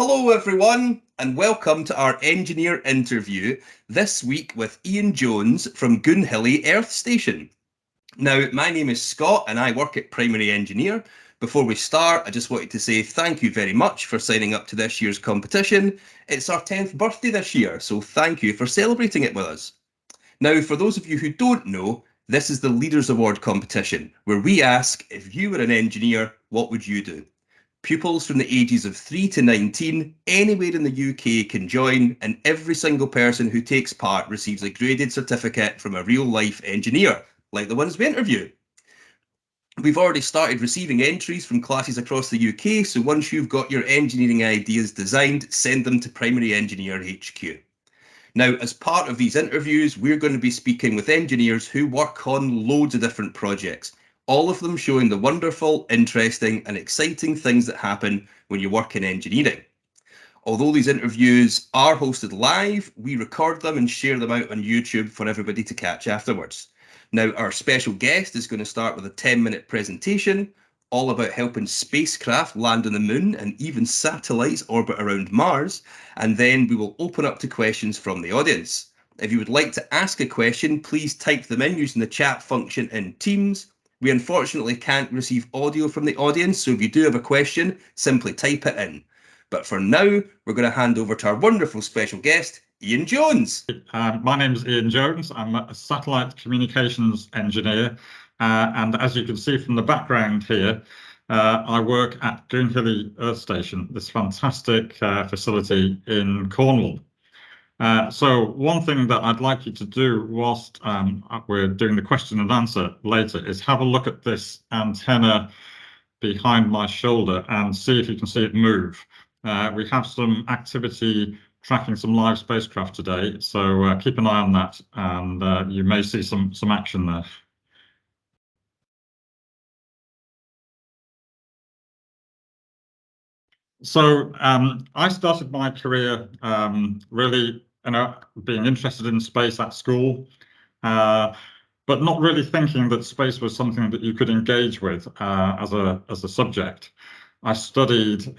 Hello everyone and welcome to our engineer interview this week with Ian Jones from Goonhilly Earth Station. Now, my name is Scott and I work at Primary Engineer. Before we start, I just wanted to say thank you very much for signing up to this year's competition. It's our 10th birthday this year, so thank you for celebrating it with us. Now, for those of you who don't know, this is the Leaders Award competition, where we ask, if you were an engineer, what would you do? Pupils from the ages of 3 to 19 anywhere in the UK can join, and every single person who takes part receives a graded certificate from a real-life engineer, like the ones we interview. We've already started receiving entries from classes across the UK, so once you've got your engineering ideas designed, send them to Primary Engineer HQ. Now, as part of these interviews, we're going to be speaking with engineers who work on loads of different projects, all of them showing the wonderful, interesting and exciting things that happen when you work in engineering. Although these interviews are hosted live, we record them and share them out on YouTube for everybody to catch afterwards. Now, our special guest is going to start with a 10-minute presentation all about helping spacecraft land on the moon and even satellites orbit around Mars, and then we will open up to questions from the audience. If you would like to ask a question, please type them in using the chat function in Teams. We unfortunately can't receive audio from the audience, so if you do have a question, simply type it in. But for now, we're going to hand over to our wonderful special guest, Ian Jones. My name is Ian Jones. I'm a satellite communications engineer, and as you can see from the background here, I work at Goonhilly Earth Station, this fantastic facility in Cornwall. So one thing that I'd like you to do whilst we're doing the question and answer later is have a look at this antenna behind my shoulder and see if you can see it move. We have some activity tracking some live spacecraft today, so keep an eye on that, and you may see some action there. So I started my career really, being interested in space at school, but not really thinking that space was something that you could engage with as a subject. I studied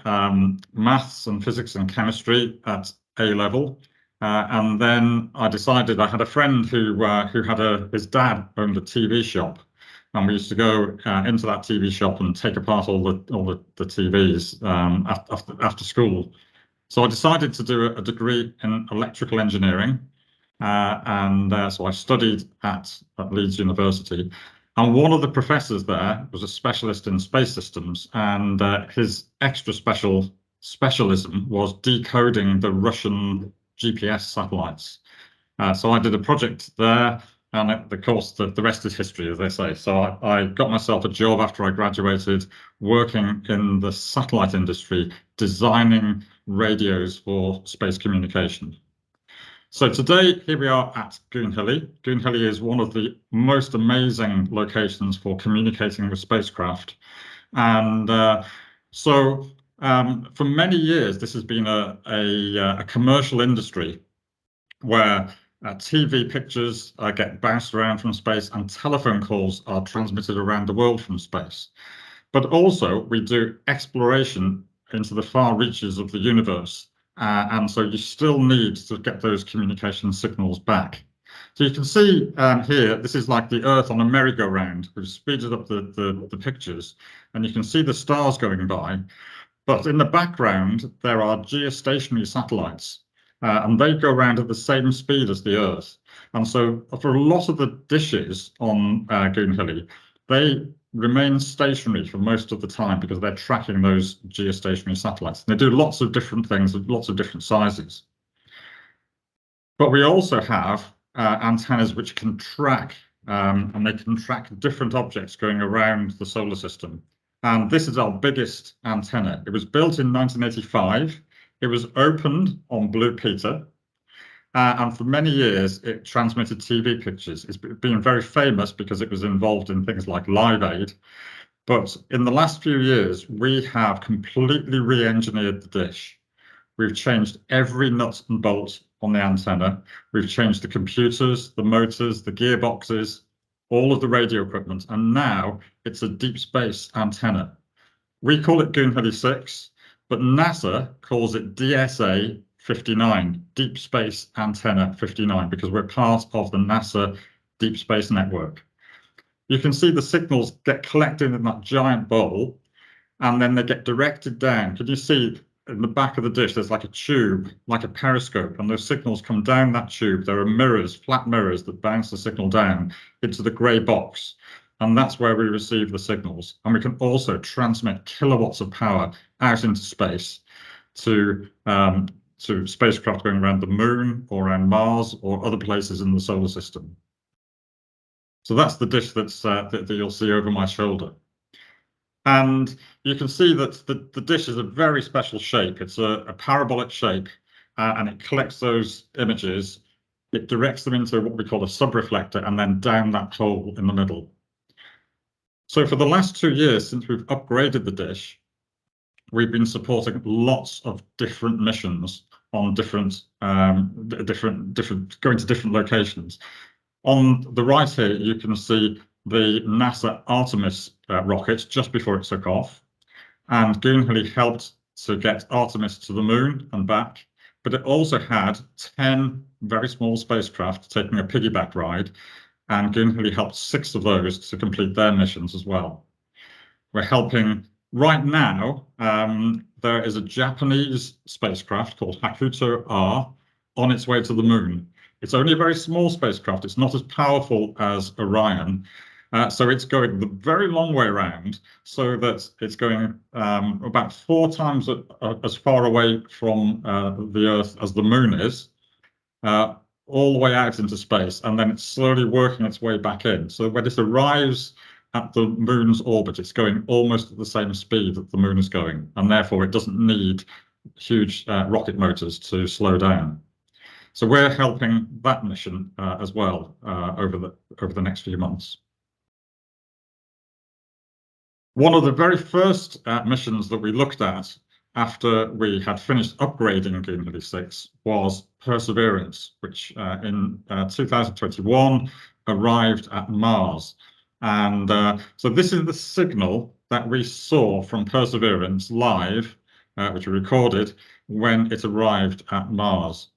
maths and physics and chemistry at A level, and then I decided I had a friend who had his dad owned a TV shop. And we used to go into that TV shop and take apart all the TVs after school. So I decided to do a degree in electrical engineering, and so I studied at Leeds University. And one of the professors there was a specialist in space systems, and his extra specialism was decoding the Russian GPS satellites. So I did a project there. And of course, the rest is history, as they say. So I got myself a job after I graduated, working in the satellite industry, designing radios for space communication. So today, here we are at Goonhilly. Goonhilly is one of the most amazing locations for communicating with spacecraft. And for many years, this has been a commercial industry where TV pictures get bounced around from space and telephone calls are transmitted around the world from space. But also we do exploration into the far reaches of the universe. And so you still need to get those communication signals back. So you can see here, this is like the Earth on a merry-go-round. We've speeded up the pictures, and you can see the stars going by. But in the background, there are geostationary satellites. And they go around at the same speed as the Earth. And so for a lot of the dishes on Goonhilly, they remain stationary for most of the time because they're tracking those geostationary satellites. And they do lots of different things, lots of different sizes. But we also have antennas which can track, and they can track different objects going around the solar system. And this is our biggest antenna. It was built in 1985. It was opened on Blue Peter, and for many years it transmitted TV pictures. It's been very famous because it was involved in things like Live Aid. But in the last few years, we have completely re-engineered the dish. We've changed every nut and bolt on the antenna. We've changed the computers, the motors, the gearboxes, all of the radio equipment, and now it's a deep space antenna. We call it Goonhilly 6. but NASA calls it DSA 59, Deep Space Antenna 59, because we're part of the NASA Deep Space Network. You can see the signals get collected in that giant bowl, and then they get directed down. Can you see in the back of the dish, there's like a tube, like a periscope, and those signals come down that tube. There are mirrors, flat mirrors that bounce the signal down into the grey box. And that's where we receive the signals. And we can also transmit kilowatts of power out into space to spacecraft going around the moon or around Mars or other places in the solar system. So that's the dish that you'll see over my shoulder. And you can see that the dish is a very special shape. It's a parabolic shape, and it collects those images. It directs them into what we call a subreflector and then down that hole in the middle. So for the last 2 years, since we've upgraded the dish, we've been supporting lots of different missions on going to different locations. On the right here, you can see the NASA Artemis rocket just before it took off, and Goonhilly helped to get Artemis to the moon and back, but it also had 10 very small spacecraft taking a piggyback ride, and Goonhilly helped 6 of those to complete their missions as well. We're helping right now. There is a Japanese spacecraft called Hakuto R on its way to the moon. It's only a very small spacecraft. It's not as powerful as Orion. So it's going the very long way around, so that it's going about 4 times as far away from the Earth as the moon is, all the way out into space, and then it's slowly working its way back in. So when it arrives at the moon's orbit, it's going almost at the same speed that the moon is going, and therefore it doesn't need huge rocket motors to slow down. So we're helping that mission as well over the next few months. One of the very first missions that we looked at after we had finished upgrading Goonhilly 6 was Perseverance, which in 2021 arrived at Mars. And so this is the signal that we saw from Perseverance live, which we recorded when it arrived at Mars.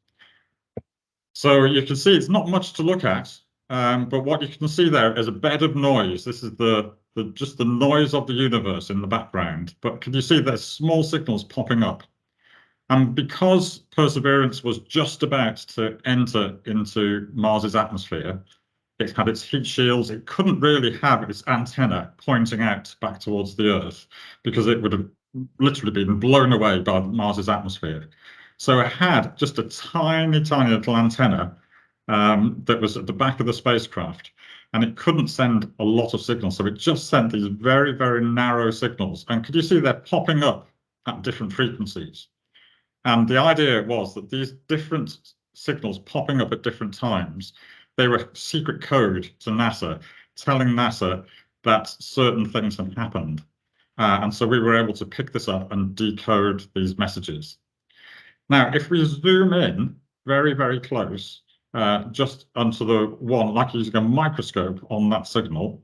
So you can see it's not much to look at, but what you can see there is a bed of noise. This is just the noise of the universe in the background. But can you see there's small signals popping up? And because Perseverance was just about to enter into Mars's atmosphere, it had its heat shields. It couldn't really have its antenna pointing out back towards the Earth, because it would have literally been blown away by Mars's atmosphere. So it had just a tiny, tiny little antenna that was at the back of the spacecraft, and it couldn't send a lot of signals. So it just sent these very, very narrow signals. And could you see they're popping up at different frequencies? And the idea was that these different signals popping up at different times, they were secret code to NASA, telling NASA that certain things had happened. And so we were able to pick this up and decode these messages. Now, if we zoom in very, very close, just onto the one, like using a microscope on that signal,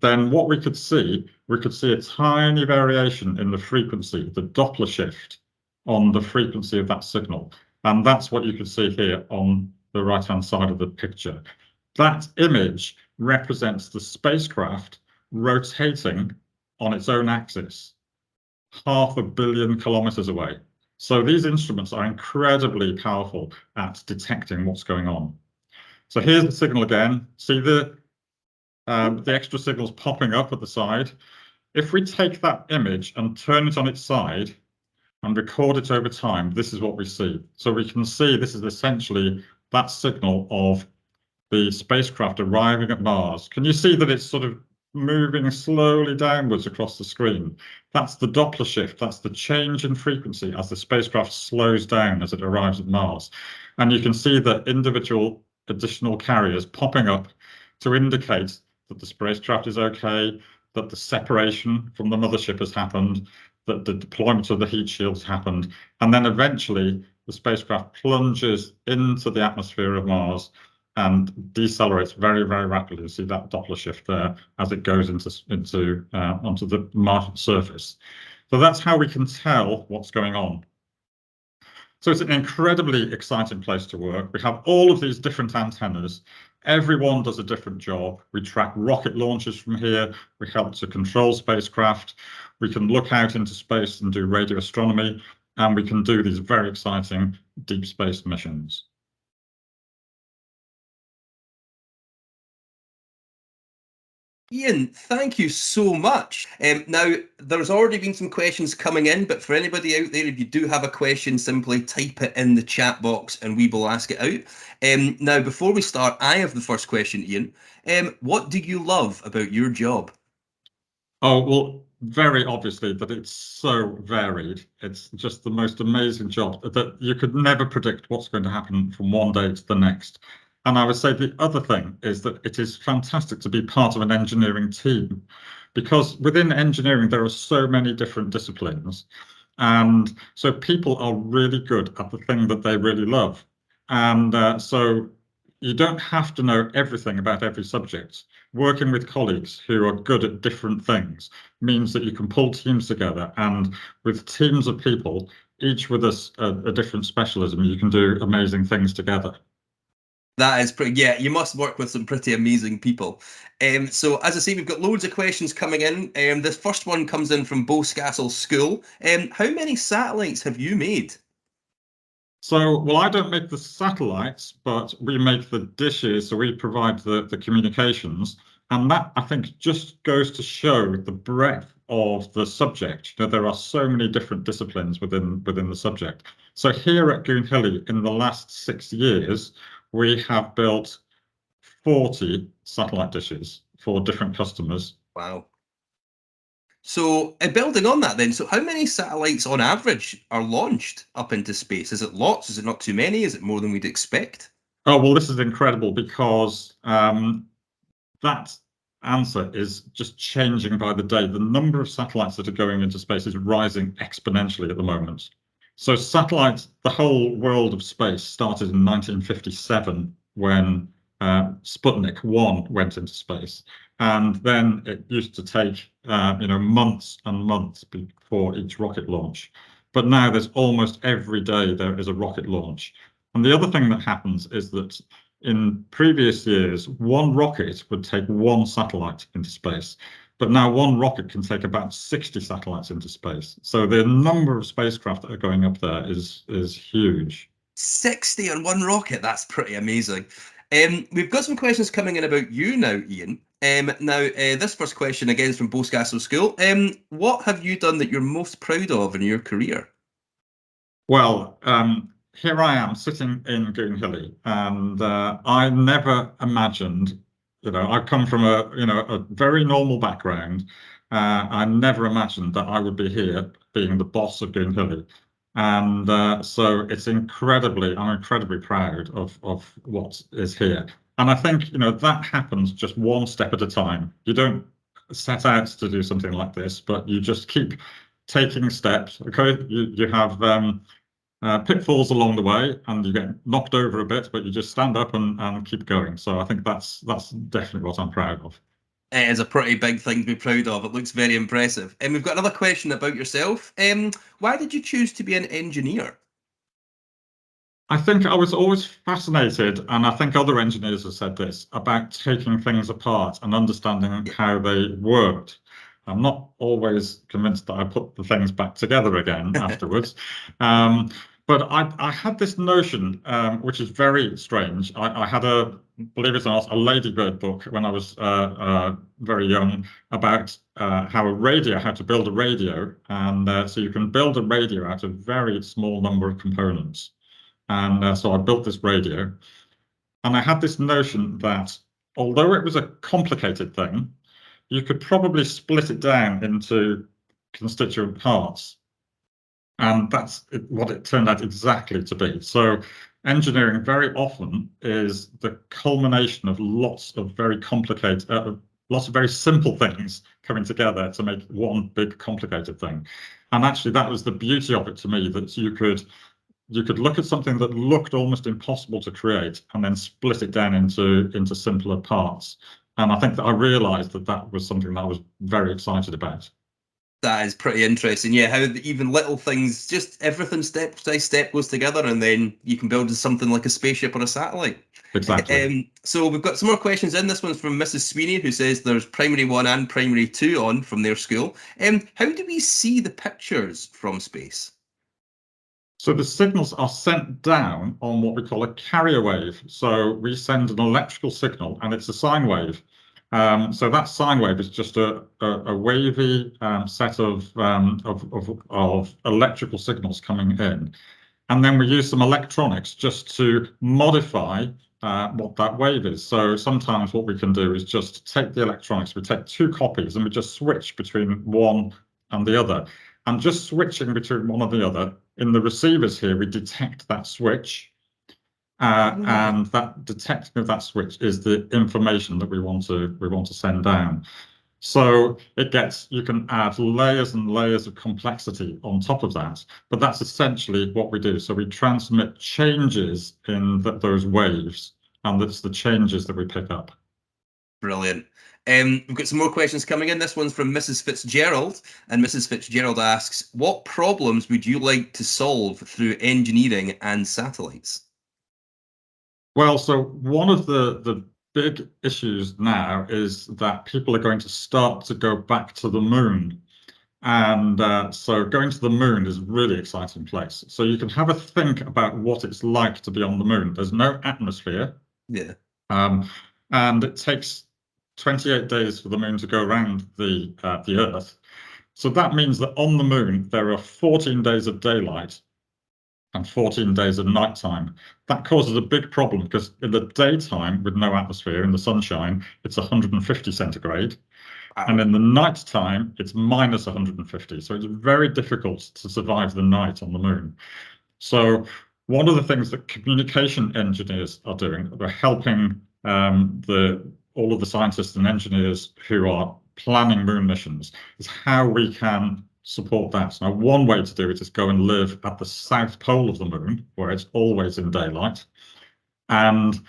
then what we could see a tiny variation in the frequency, the Doppler shift on the frequency of that signal. And that's what you can see here on the right-hand side of the picture. That image represents the spacecraft rotating on its own axis, 500 million kilometers away. So these instruments are incredibly powerful at detecting what's going on. So here's the signal again. See the extra signals popping up at the side. If we take that image and turn it on its side and record it over time, this is what we see. So we can see this is essentially that signal of the spacecraft arriving at Mars. Can you see that it's sort of moving slowly downwards across the screen? That's the Doppler shift. That's the change in frequency as the spacecraft slows down as it arrives at Mars. And you can see the individual additional carriers popping up to indicate that the spacecraft is okay, that the separation from the mothership has happened, that the deployment of the heat shields happened, and then eventually the spacecraft plunges into the atmosphere of Mars and decelerates very, very rapidly. You see that Doppler shift there as it goes onto the Martian surface. So that's how we can tell what's going on. So it's an incredibly exciting place to work. We have all of these different antennas. Everyone does a different job. We track rocket launches from here. We help to control spacecraft. We can look out into space and do radio astronomy, and we can do these very exciting deep space missions. Ian, thank you so much. Now, there's already been some questions coming in, but for anybody out there, if you do have a question, simply type it in the chat box and we will ask it out. Now, before we start, I have the first question, Ian. What do you love about your job? Oh, well, very obviously that it's so varied. It's just the most amazing job that you could never predict what's going to happen from one day to the next. And I would say the other thing is that it is fantastic to be part of an engineering team, because within engineering, there are so many different disciplines. And so people are really good at the thing that they really love. And so you don't have to know everything about every subject. Working with colleagues who are good at different things means that you can pull teams together, and with teams of people, each with a different specialism, you can do amazing things together. That is pretty, yeah, you must work with some pretty amazing people. So as I say, we've got loads of questions coming in. This first one comes in from Boscastle School. How many satellites have you made? So, well, I don't make the satellites, but we make the dishes, so we provide the communications. And that, I think, just goes to show the breadth of the subject. You know, there are so many different disciplines within the subject. So here at Goonhilly, in the last 6 years, we have built 40 satellite dishes for different customers. Wow. So building on that then, so how many satellites on average are launched up into space? Is it lots? Is it not too many? Is it more than we'd expect? Oh, well, this is incredible because that answer is just changing by the day. The number of satellites that are going into space is rising exponentially at the moment. So satellites, the whole world of space started in 1957 when Sputnik 1 went into space. And then it used to take months and months before each rocket launch. But now there's almost every day there is a rocket launch. And the other thing that happens is that in previous years, one rocket would take one satellite into space, but now one rocket can take about 60 satellites into space. So the number of spacecraft that are going up there is huge. 60 on one rocket, that's pretty amazing. We've got some questions coming in about you now, Ian. This first question again is from Boscastle School. What have you done that you're most proud of in your career? Well, here I am sitting in Goonhilly, and I never imagined, I come from a very normal background. I never imagined that I would be here being the boss of Goonhilly. And so I'm incredibly proud of what is here. And I think, that happens just one step at a time. You don't set out to do something like this, but you just keep taking steps. Okay, you have pitfalls along the way, and you get knocked over a bit, but you just stand up and keep going. So I think that's definitely what I'm proud of. It is a pretty big thing to be proud of. It looks very impressive. And we've got another question about yourself. Why did you choose to be an engineer? I think I was always fascinated, and I think other engineers have said this, about taking things apart and understanding how they worked. I'm not always convinced that I put the things back together again afterwards. But I had this notion, which is very strange. I had believe it or not, a Ladybird book when I was very young about how to build a radio. And so you can build a radio out of a very small number of components. And so I built this radio. And I had this notion that although it was a complicated thing, you could probably split it down into constituent parts. And that's what it turned out exactly to be. So engineering very often is the culmination of lots of very complicated, lots of very simple things coming together to make one big complicated thing. And actually, that was the beauty of it to me, that you could look at something that looked almost impossible to create and then split it down into simpler parts. And I think that I realized that was something that I was very excited about. That is pretty interesting. Yeah, how even little things, just everything step by step goes together, and then you can build something like a spaceship or a satellite. Exactly. So we've got some more questions in. This one's from Mrs. Sweeney, who says there's primary one and primary two on from their school. How do we see the pictures from space? So the signals are sent down on what we call a carrier wave. So we send an electrical signal, and it's a sine wave. So that sine wave is just a wavy set of electrical signals coming in. And then we use some electronics just to modify what that wave is. So sometimes what we can do is just take the electronics, we take two copies and we just switch between one and the other. And just switching between one and the other, in the receivers here, we detect that switch. And that detecting of that switch is the information that we want to send down. So you can add layers and layers of complexity on top of that, but that's essentially what we do. So we transmit changes in those waves, and it's the changes that we pick up. Brilliant. We've got some more questions coming in. This one's from Mrs. Fitzgerald, and Mrs. Fitzgerald asks, what problems would you like to solve through engineering and satellites? Well, so one of the big issues now is that people are going to start to go back to the moon. And so going to the moon is a really exciting place. So you can have a think about what it's like to be on the moon. There's no atmosphere. Yeah. And it takes 28 days for the moon to go around the Earth. So that means that on the moon, there are 14 days of daylight and 14 days of nighttime. That causes a big problem because in the daytime, with no atmosphere in the sunshine, it's 150 centigrade. And in the night time, it's minus 150. So it's very difficult to survive the night on the moon. So one of the things that communication engineers are doing, they're helping all of the scientists and engineers who are planning moon missions, is how we can support that. Now, one way to do it is go and live at the south pole of the moon, where it's always in daylight. And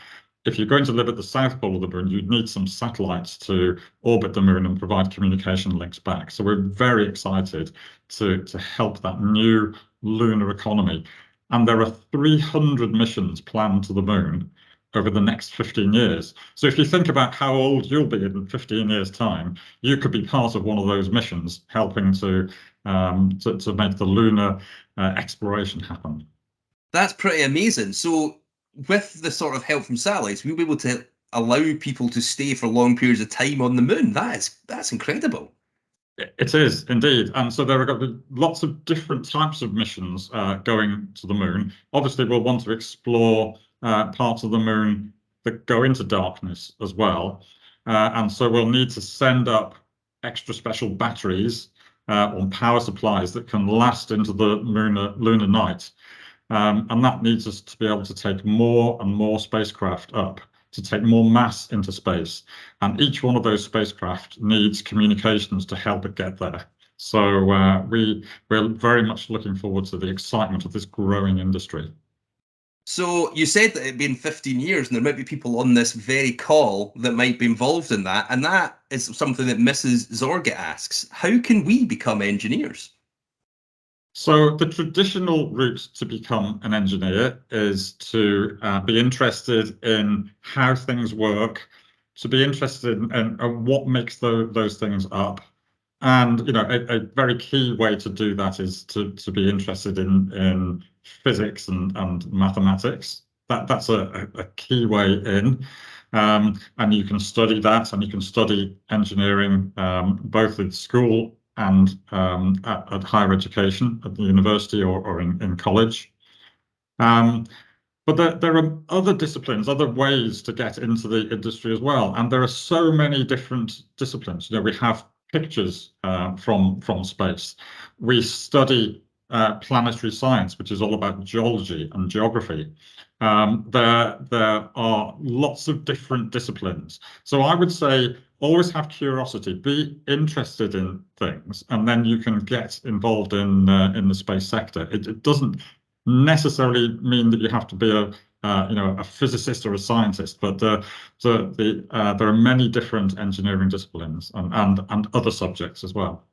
if you're going to live at the south pole of the moon, you'd need some satellites to orbit the moon and provide communication links back. So we're very excited to help that new lunar economy. And there are 300 missions planned to the moon over the next 15 years. So if you think about how old you'll be in 15 years' time, you could be part of one of those missions, helping to make the lunar exploration happen. That's pretty amazing. So with the sort of help from satellites, we'll be able to allow people to stay for long periods of time on the moon. That's incredible. It is indeed. And so there are going to be lots of different types of missions going to the moon. Obviously, we'll want to explore parts of the moon that go into darkness as well. And so we'll need to send up extra special batteries or power supplies that can last into the lunar night. And that needs us to be able to take more and more spacecraft up, to take more mass into space. And each one of those spacecraft needs communications to help it get there. So we're very much looking forward to the excitement of this growing industry. So you said that it'd been 15 years, and there might be people on this very call that might be involved in that. And that is something that Mrs. Zorga asks. How can we become engineers? So the traditional route to become an engineer is to be interested in how things work, to be interested in what makes those things up. And a very key way to do that is to be interested in physics and mathematics. That's a key way in. And you can study that, and you can study engineering both at school and at higher education, at the university or in college. But there are other disciplines, other ways to get into the industry as well. And there are so many different disciplines. We have pictures from space. We study planetary science, which is all about geology and geography. There are lots of different disciplines. So I would say always have curiosity, be interested in things, and then you can get involved in the space sector. It doesn't necessarily mean that you have to be a physicist or a scientist, but there are many different engineering disciplines and other subjects as well.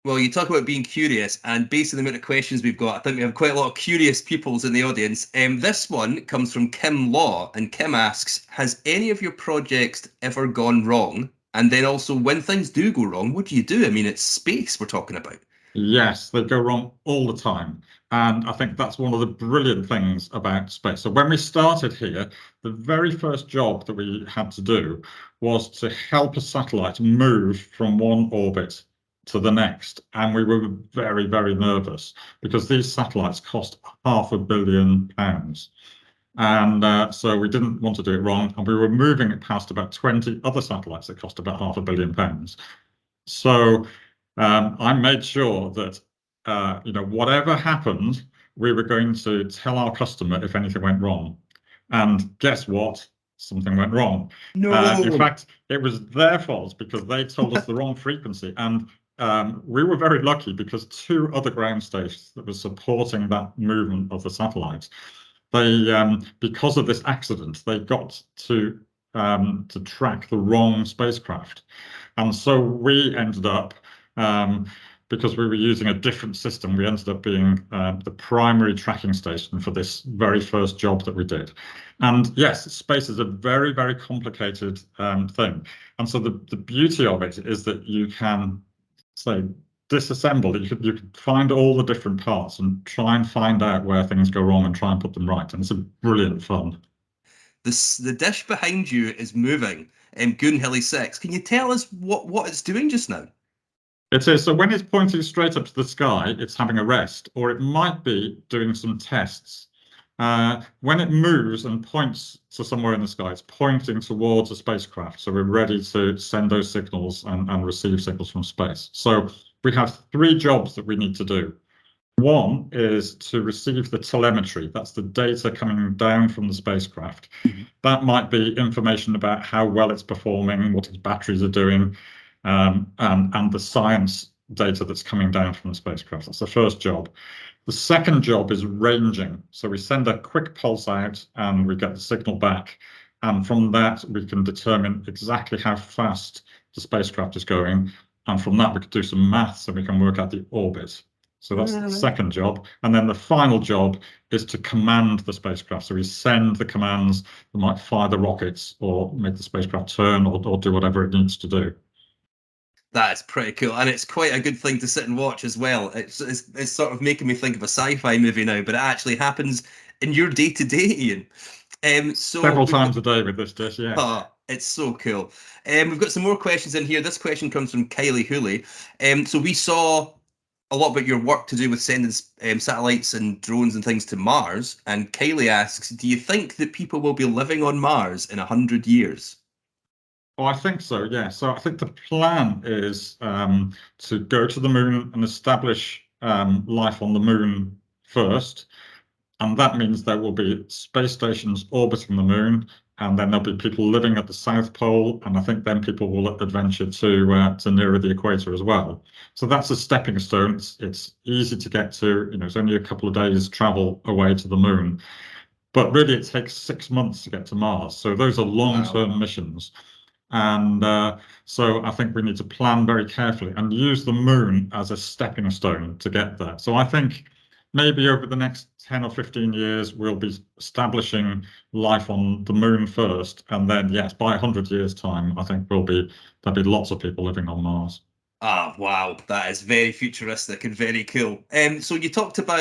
Well, you talk about being curious, and based on the amount of questions we've got, I think we have quite a lot of curious pupils in the audience. This one comes from Kim Law, and Kim asks, has any of your projects ever gone wrong? And then also, when things do go wrong, what do you do? I mean, it's space we're talking about. Yes, they go wrong all the time. And I think that's one of the brilliant things about space. So when we started here, the very first job that we had to do was to help a satellite move from one orbit to the next. And we were very, very nervous because these satellites cost £500 million. And so we didn't want to do it wrong. And we were moving it past about 20 other satellites that cost about £500 million. So I made sure that whatever happened, we were going to tell our customer if anything went wrong. And guess what? Something went wrong. No. In fact, it was their fault because they told us the wrong frequency. And we were very lucky because two other ground stations that were supporting that movement of the satellites, because of this accident, they got to track the wrong spacecraft. And so we ended up, because we were using a different system, we ended up being the primary tracking station for this very first job that we did. And yes, space is a very, very complicated thing. And so the beauty of it is that you can, say, disassemble. You could find all the different parts and try and find out where things go wrong and try and put them right. And it's a brilliant fun. The dish behind you is moving in Goonhilly 6. Can you tell us what it's doing just now? It is. So when it's pointing straight up to the sky, it's having a rest, or it might be doing some tests. When it moves and points to somewhere in the sky, it's pointing towards a spacecraft. So we're ready to send those signals and receive signals from space. So we have three jobs that we need to do. One is to receive the telemetry. That's the data coming down from the spacecraft. That might be information about how well it's performing, what its batteries are doing, and the science data that's coming down from the spacecraft. That's the first job. The second job is ranging. So we send a quick pulse out and we get the signal back. And from that, we can determine exactly how fast the spacecraft is going. And from that, we can do some maths and we can work out the orbit. So that's the second job. And then the final job is to command the spacecraft. So we send the commands that might fire the rockets or make the spacecraft turn or do whatever it needs to do. That's pretty cool, and it's quite a good thing to sit and watch as well. It's sort of making me think of a sci-fi movie now, but it actually happens in your day-to-day, Ian. So several times a day with this dish, yeah. Oh, it's so cool. We've got some more questions in here. This question comes from Kylie Hooley. So we saw a lot about your work to do with sending satellites and drones and things to Mars. And Kylie asks, do you think that people will be living on Mars in 100 years? Oh, I think so, yeah. So I think the plan is to go to the moon and establish life on the moon first. And that means there will be space stations orbiting the moon, and then there'll be people living at the South Pole, and I think then people will adventure to nearer the equator as well. So that's a stepping stone. It's easy to get to. It's only a couple of days travel away to the moon, but really it takes 6 months to get to Mars. So those are long-term missions. And so I think we need to plan very carefully and use the moon as a stepping stone to get there. So I think maybe over the next 10 or 15 years, we'll be establishing life on the moon first. And then, yes, by 100 years' time, I think there'll be lots of people living on Mars. Ah, wow, that is very futuristic and very cool. So you talked about,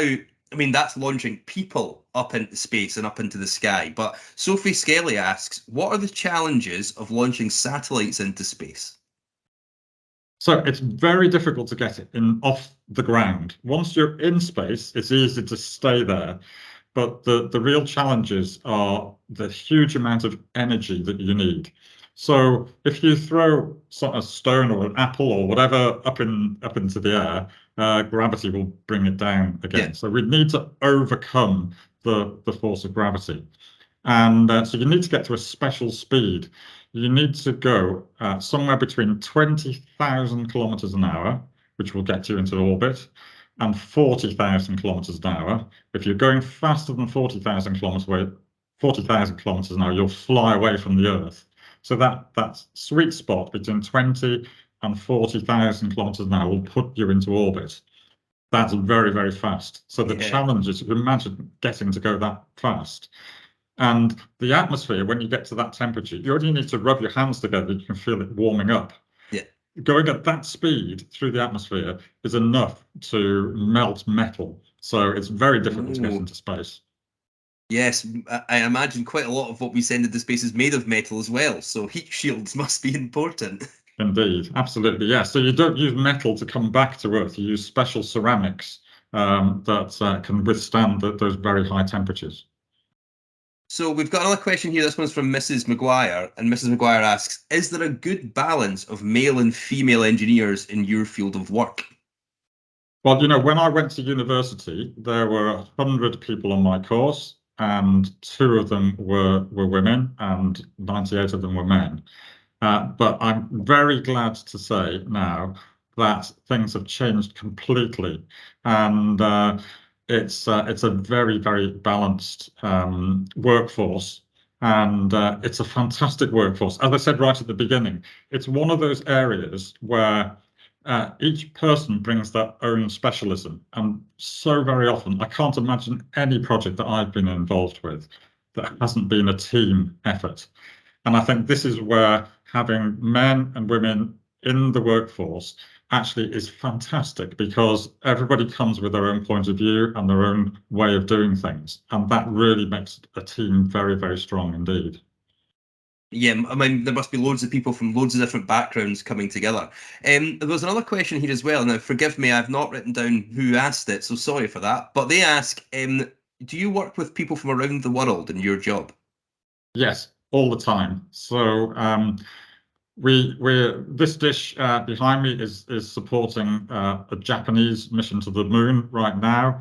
I mean, that's launching people up into space and up into the sky. But Sophie Skelly asks, what are the challenges of launching satellites into space? So it's very difficult to get it off the ground. Once you're in space, it's easy to stay there. But the real challenges are the huge amount of energy that you need. So if you throw a stone or an apple or whatever up into the air, gravity will bring it down again. Yeah. So we need to overcome the force of gravity. And so you need to get to a special speed. You need to go somewhere between 20,000 kilometers an hour, which will get you into orbit, and 40,000 kilometers an hour. If you're going faster than 40,000 kilometers an hour, you'll fly away from the Earth. So that sweet spot between 20 and 40,000 kilometers an hour will put you into orbit. That's very, very fast. So the challenge is, imagine getting to go that fast. And the atmosphere, when you get to that temperature, you only need to rub your hands together, you can feel it warming up. Yeah. Going at that speed through the atmosphere is enough to melt metal. So it's very difficult to get into space. Yes, I imagine quite a lot of what we send into space is made of metal as well. So heat shields must be important. Indeed, absolutely, yes. So you don't use metal to come back to Earth. You use special ceramics that can withstand those very high temperatures. So we've got another question here. This one's from Mrs. McGuire, and Mrs. McGuire asks, is there a good balance of male and female engineers in your field of work? Well, when I went to university, there were 100 people on my course, and 2 of them were women, and 98 of them were men. But I'm very glad to say now that things have changed completely, and it's a very, very balanced workforce, and it's a fantastic workforce. As I said right at the beginning, it's one of those areas where each person brings their own specialism, and so very often I can't imagine any project that I've been involved with that hasn't been a team effort. And I think this is where having men and women in the workforce actually is fantastic, because everybody comes with their own point of view and their own way of doing things. And that really makes a team very, very strong indeed. Yeah, I mean, there must be loads of people from loads of different backgrounds coming together. There's another question here as well. Now, forgive me, I've not written down who asked it, so sorry for that. But they ask, do you work with people from around the world in your job? Yes, all the time. So this dish behind me is supporting a Japanese mission to the moon right now.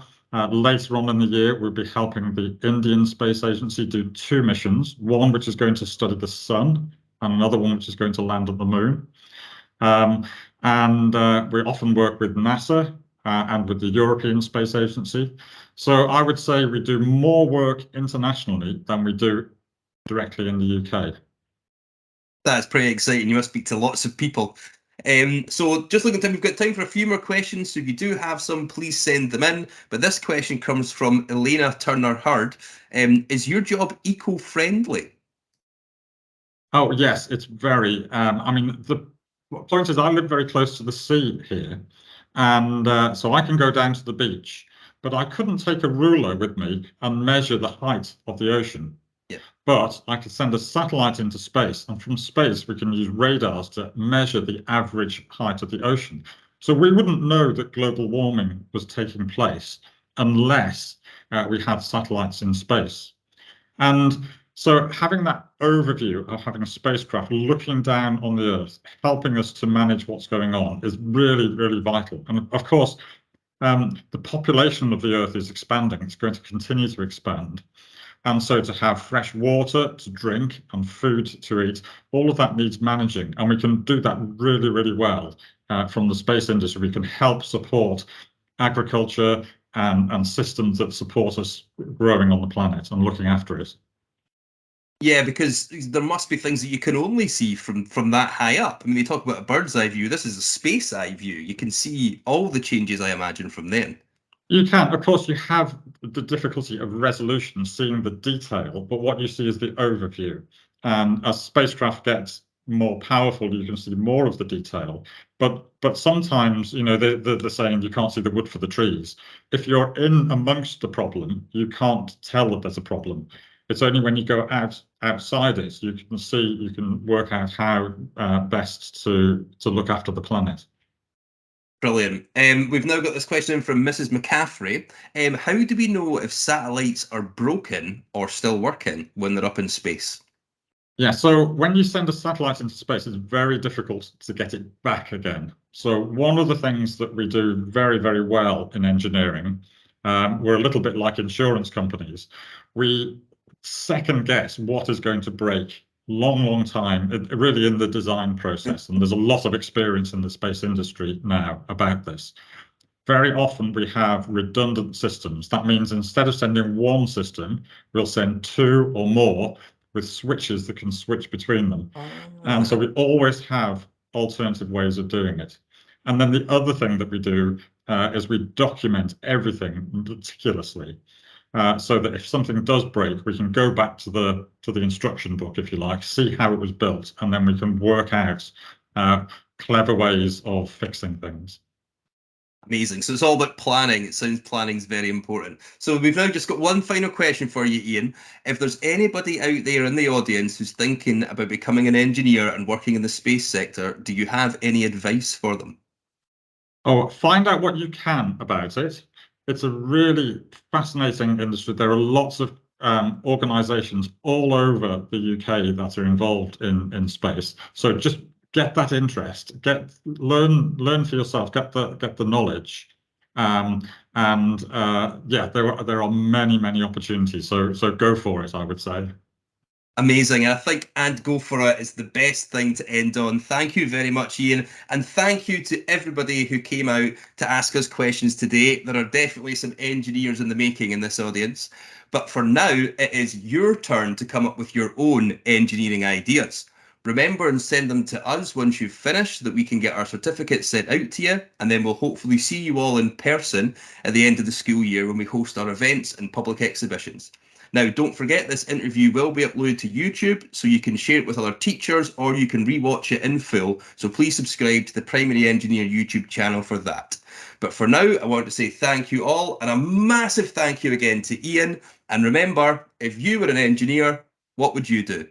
Later on in the year, we'll be helping the Indian Space Agency do 2 missions, one which is going to study the sun and another one which is going to land on the moon. And we often work with NASA and with the European Space Agency. So I would say we do more work internationally than we do directly in the UK. That's pretty exciting. You must speak to lots of people. So just looking at time, we've got time for a few more questions. So if you do have some, please send them in. But this question comes from Elena Turner Hurd. Is your job eco-friendly? Oh, yes, it's very. I mean, the point is I live very close to the sea here. And so I can go down to the beach, but I couldn't take a ruler with me and measure the height of the ocean. Yeah. But I could send a satellite into space, and from space we can use radars to measure the average height of the ocean. So we wouldn't know that global warming was taking place unless we had satellites in space. And so having that overview of having a spacecraft looking down on the Earth, helping us to manage what's going on, is really, really vital. And of course, the population of the Earth is expanding. It's going to continue to expand. And so to have fresh water to drink and food to eat, all of that needs managing. And we can do that really, really well from the space industry. We can help support agriculture and systems that support us growing on the planet and looking after it. Yeah, because there must be things that you can only see from that high up. I mean, they talk about a bird's eye view. This is a space eye view. You can see all the changes, I imagine, from then. You can, of course, you have the difficulty of resolution, seeing the detail, but what you see is the overview. And as spacecraft gets more powerful, you can see more of the detail. But sometimes, they're saying you can't see the wood for the trees. If you're in amongst the problem, you can't tell that there's a problem. It's only when you go outside it, you can work out how best to look after the planet. Brilliant. We've now got this question in from Mrs. McCaffrey. How do we know if satellites are broken or still working when they're up in space? Yeah, so when you send a satellite into space, it's very difficult to get it back again. So one of the things that we do very, very well in engineering, we're a little bit like insurance companies. We second guess what is going to break long time, really in the design process. And there's a lot of experience in the space industry now about this. Very often we have redundant systems. That means instead of sending one system, we'll send 2 or more with switches that can switch between them. And so we always have alternative ways of doing it. And then the other thing that we do is we document everything meticulously, so that if something does break, we can go back to the instruction book, if you like, see how it was built, and then we can work out clever ways of fixing things. Amazing. So it's all about planning. It sounds planning is very important. So we've now just got one final question for you, Ian. If there's anybody out there in the audience who's thinking about becoming an engineer and working in the space sector, do you have any advice for them? Oh, find out what you can about it. It's a really fascinating industry. There are lots of organizations all over the UK that are involved in space. So just get that interest, learn for yourself, get the knowledge. And yeah, there are many opportunities. So go for it, I would say. Amazing. I think "and go for it" is the best thing to end on. Thank you very much, Ian. And thank you to everybody who came out to ask us questions today. There are definitely some engineers in the making in this audience. But for now, it is your turn to come up with your own engineering ideas. Remember and send them to us once you've finished so that we can get our certificates sent out to you. And then we'll hopefully see you all in person at the end of the school year when we host our events and public exhibitions. Now, don't forget this interview will be uploaded to YouTube, so you can share it with other teachers or you can rewatch it in full. So please subscribe to the Primary Engineer YouTube channel for that. But for now, I want to say thank you all and a massive thank you again to Ian. And remember, if you were an engineer, what would you do?